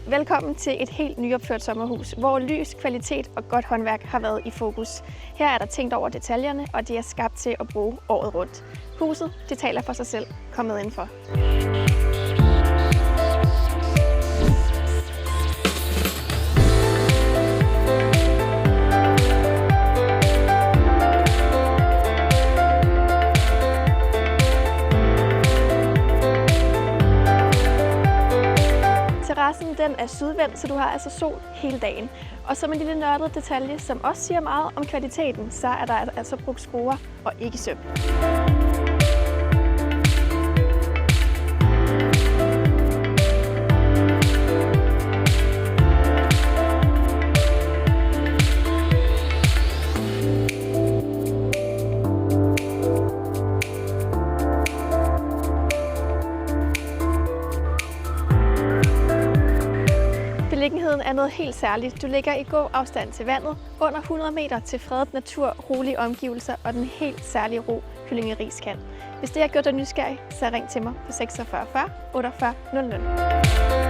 Velkommen til et helt nyopført sommerhus, hvor lys, kvalitet og godt håndværk har været i fokus. Her er der tænkt over detaljerne, og de er skabt til at bruge året rundt. Huset, det taler for sig selv. Kom med indenfor. Terrassen den er sydvendt, så du har altså sol hele dagen. Og som en lille nørdet detalje, som også siger meget om kvaliteten, så er der altså brugt skruer og ikke søm. Beliggenheden er noget helt særligt. Du ligger i god afstand til vandet, under 100 meter til fredet natur, rolige omgivelser og den helt særlige ro, Hyllinge Ris kan. Hvis det har gjort dig nysgerrig, så ring til mig på 46 40 48 00.